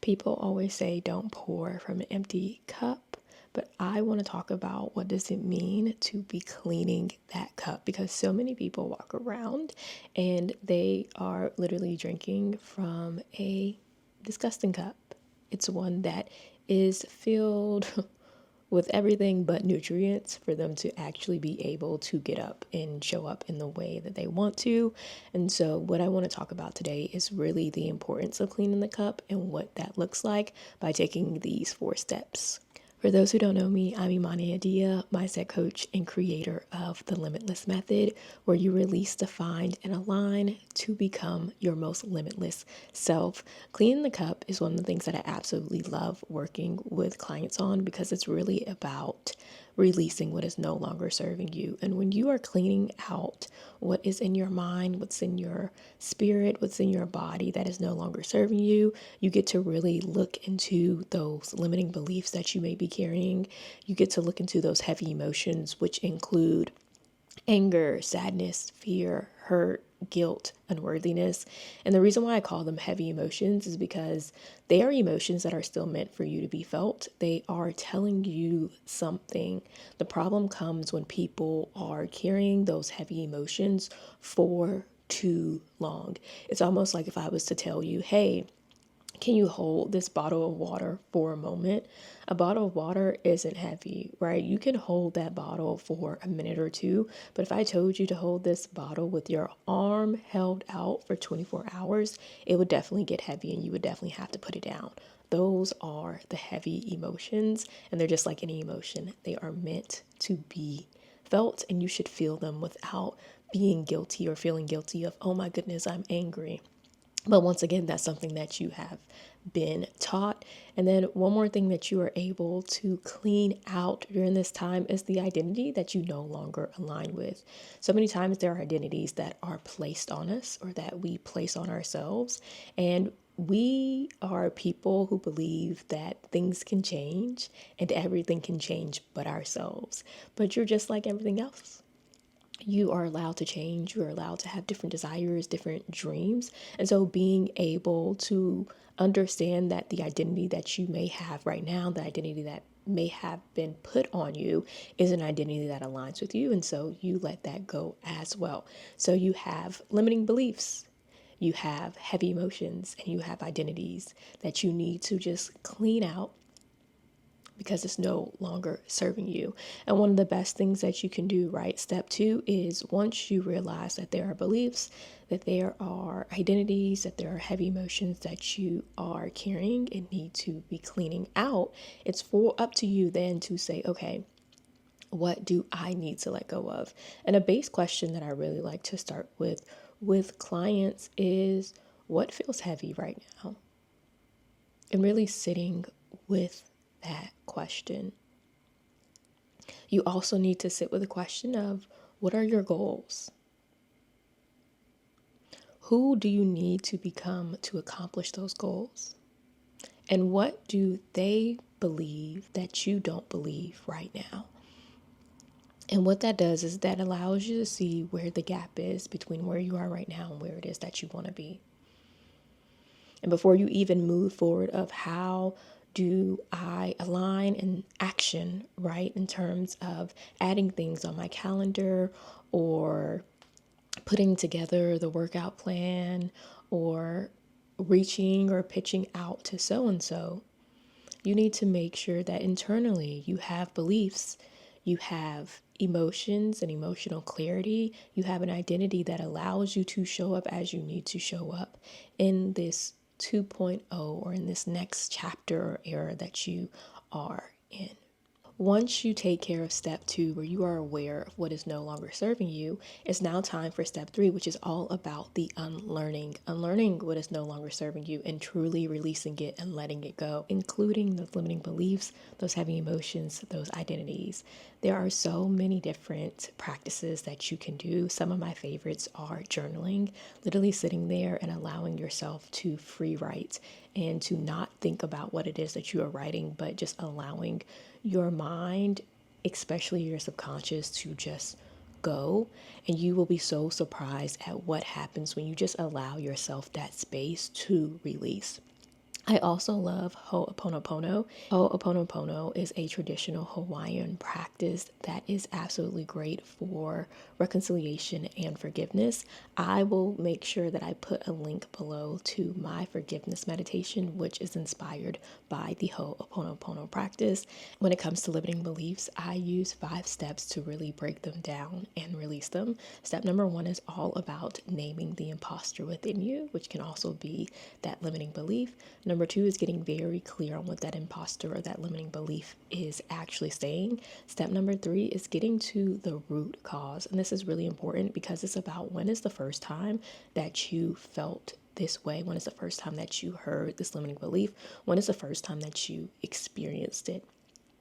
People always say don't pour from an empty cup, but I want to talk about what does it mean to be cleaning that cup, because so many people walk around and they are literally drinking from a disgusting cup. It's one that is filled with everything but nutrients for them to actually be able to get up and show up in the way that they want to. And so, what I want to talk about today is really the importance of cleaning the cup and what that looks like by taking these 4 steps. For those who don't know me, I'm Imani Adia, mindset coach and creator of the Limitless Method, where you release, define, and align to become your most limitless self. Cleaning the cup is one of the things that I absolutely love working with clients on, because it's really about releasing what is no longer serving you. And when you are cleaning out what is in your mind, what's in your spirit, what's in your body that is no longer serving you, you get to really look into those limiting beliefs that you may be carrying. You get to look into those heavy emotions, which include anger, sadness, fear, hurt, guilt, unworthiness. And the reason why I call them heavy emotions is because they are emotions that are still meant for you to be felt. They are telling you something. The problem comes when people are carrying those heavy emotions for too long. It's almost like if I was to tell you, hey, can you hold this bottle of water for a moment? A bottle of water isn't heavy, right? You can hold that bottle for a minute or two, but if I told you to hold this bottle with your arm held out for 24 hours, it would definitely get heavy and you would definitely have to put it down. Those are the heavy emotions, and they're just like any emotion. They are meant to be felt, and you should feel them without being guilty or feeling guilty of, oh my goodness, I'm angry. But once again, that's something that you have been taught. And then one more thing that you are able to clean out during this time is the identity that you no longer align with. So many times there are identities that are placed on us or that we place on ourselves. And we are people who believe that things can change and everything can change but ourselves. But you're just like everything else. You are allowed to change. You're allowed to have different desires, different dreams. And so being able to understand that the identity that you may have right now, the identity that may have been put on you, is an identity that aligns with you. And so you let that go as well. So you have limiting beliefs, you have heavy emotions, and you have identities that you need to just clean out because it's no longer serving you. And one of the best things that you can do, right? Step 2 is, once you realize that there are beliefs, that there are identities, that there are heavy emotions that you are carrying and need to be cleaning out, it's up to you then to say, okay, what do I need to let go of? And a base question that I really like to start with clients is, what feels heavy right now? And really sitting with that question. You also need to sit with the question of, what are your goals? Who do you need to become to accomplish those goals? And what do they believe that you don't believe right now? And what that does is that allows you to see where the gap is between where you are right now and where it is that you want to be. And before you even move forward of how do I align in action, right? In terms of adding things on my calendar or putting together the workout plan or reaching or pitching out to so and so, you need to make sure that internally you have beliefs, you have emotions and emotional clarity, you have an identity that allows you to show up as you need to show up in this 2.0 or in this next chapter or era that you are in. Once you take care of step 2, where you are aware of what is no longer serving you, it's now time for step 3, which is all about the unlearning. Unlearning what is no longer serving you and truly releasing it and letting it go, including those limiting beliefs, those heavy emotions, those identities. There are so many different practices that you can do. Some of my favorites are journaling, literally sitting there and allowing yourself to free write and to not think about what it is that you are writing, but just allowing your mind, especially your subconscious, to just go. And you will be so surprised at what happens when you just allow yourself that space to release. I also love Ho'oponopono. Ho'oponopono is a traditional Hawaiian practice that is absolutely great for reconciliation and forgiveness. I will make sure that I put a link below to my forgiveness meditation, which is inspired by the Ho'oponopono practice. When it comes to limiting beliefs, I use 5 steps to really break them down and release them. Step number 1 is all about naming the imposter within you, which can also be that limiting belief. Number 2 is getting very clear on what that imposter or that limiting belief is actually saying. Step number 3 is getting to the root cause. And this is really important because it's about when is the first time that you felt this way? When is the first time that you heard this limiting belief? When is the first time that you experienced it?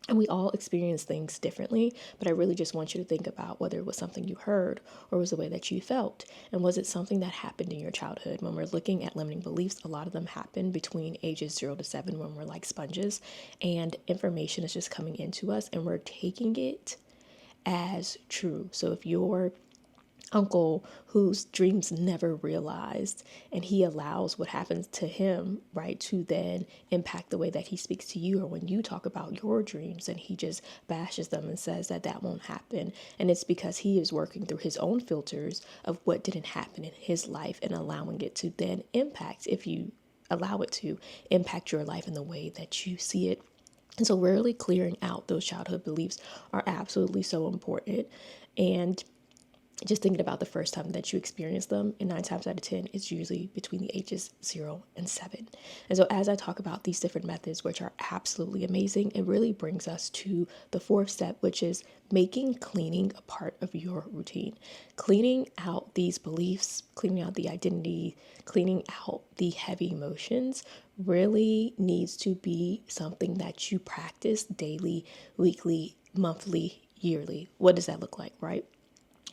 And we all experience things differently, but I really just want you to think about whether it was something you heard or was the way that you felt. And was it something that happened in your childhood? When we're looking at limiting beliefs, a lot of them happen between ages 0 to 7 when we're like sponges and information is just coming into us and we're taking it as true. So if you're uncle whose dreams never realized and he allows what happens to him, right, to then impact the way that he speaks to you, or when you talk about your dreams and he just bashes them and says that that won't happen, and it's because he is working through his own filters of what didn't happen in his life and allowing it to then impact, if you allow it to impact your life in the way that you see it. And so really clearing out those childhood beliefs are absolutely so important. And just thinking about the first time that you experience them, and 9 times out of 10, it's usually between the ages 0 and 7. And so, as I talk about these different methods, which are absolutely amazing, it really brings us to the 4th step, which is making cleaning a part of your routine. Cleaning out these beliefs, cleaning out the identity, cleaning out the heavy emotions really needs to be something that you practice daily, weekly, monthly, yearly. What does that look like, right?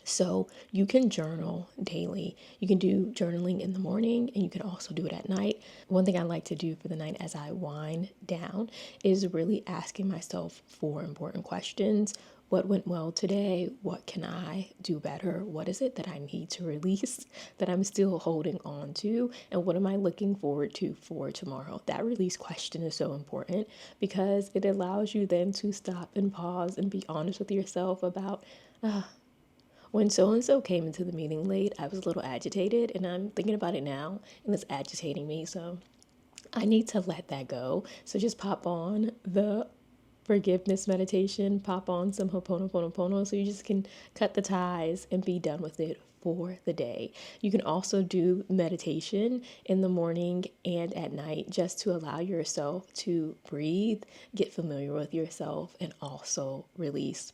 So you can journal daily. You can do journaling in the morning and you can also do it at night. One thing I like to do for the night as I wind down is really asking myself 4 important questions. What went well today? What can I do better? What is it that I need to release that I'm still holding on to? And what am I looking forward to for tomorrow? That release question is so important because it allows you then to stop and pause and be honest with yourself about, when so and so came into the meeting late, I was a little agitated, and I'm thinking about it now, and it's agitating me. So I need to let that go. So just pop on the forgiveness meditation, pop on some Ho'oponopono so you just can cut the ties and be done with it for the day. You can also do meditation in the morning and at night just to allow yourself to breathe, get familiar with yourself, and also release.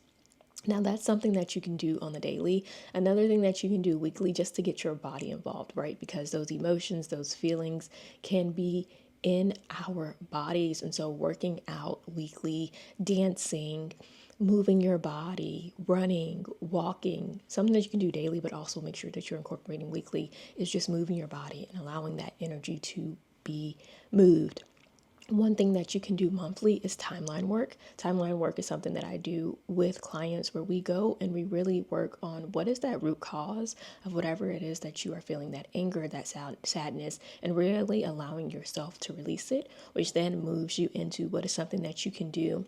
Now, that's something that you can do on the daily. Another thing that you can do weekly just to get your body involved, right? Because those emotions, those feelings can be in our bodies. And so, working out weekly, dancing, moving your body, running, walking, something that you can do daily, but also make sure that you're incorporating weekly, is just moving your body and allowing that energy to be moved. One thing that you can do monthly is timeline work. Timeline work is something that I do with clients where we go and we really work on what is that root cause of whatever it is that you are feeling, that anger, that sadness, and really allowing yourself to release it, which then moves you into what is something that you can do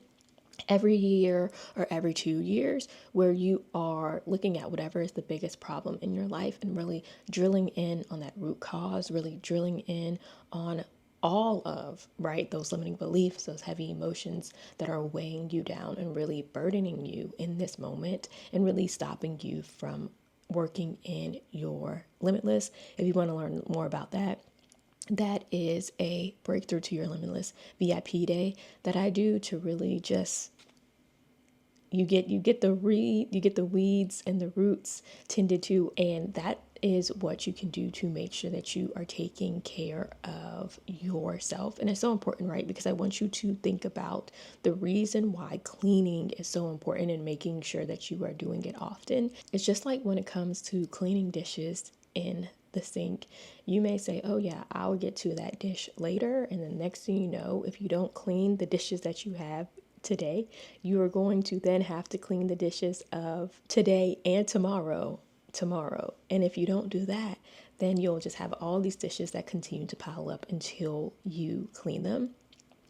every year or every 2 years, where you are looking at whatever is the biggest problem in your life and really drilling in on that root cause, really drilling in on all of, right, those limiting beliefs, those heavy emotions that are weighing you down and really burdening you in this moment and really stopping you from working in your limitless. If you want to learn more about that, that is a breakthrough to your limitless VIP day that I do to really just you get the weeds and the roots tended to, and that is what you can do to make sure that you are taking care of yourself. And it's so important, right? Because I want you to think about the reason why cleaning is so important and making sure that you are doing it often. It's just like when it comes to cleaning dishes in the sink. You may say, oh yeah, I'll get to that dish later, and the next thing you know, if you don't clean the dishes that you have today, you are going to then have to clean the dishes of today and tomorrow. And if you don't do that, then you'll just have all these dishes that continue to pile up until you clean them.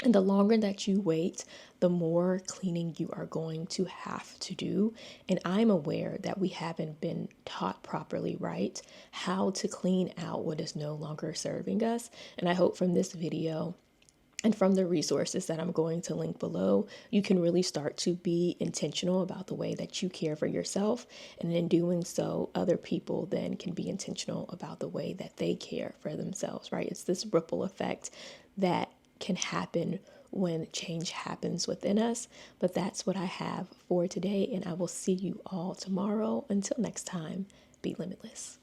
And the longer that you wait, the more cleaning you are going to have to do. And I'm aware that we haven't been taught properly, right? How to clean out what is no longer serving us. And I hope from this video and from the resources that I'm going to link below, you can really start to be intentional about the way that you care for yourself. And in doing so, other people then can be intentional about the way that they care for themselves, right? It's this ripple effect that can happen when change happens within us. But that's what I have for today, and I will see you all tomorrow. Until next time, be limitless.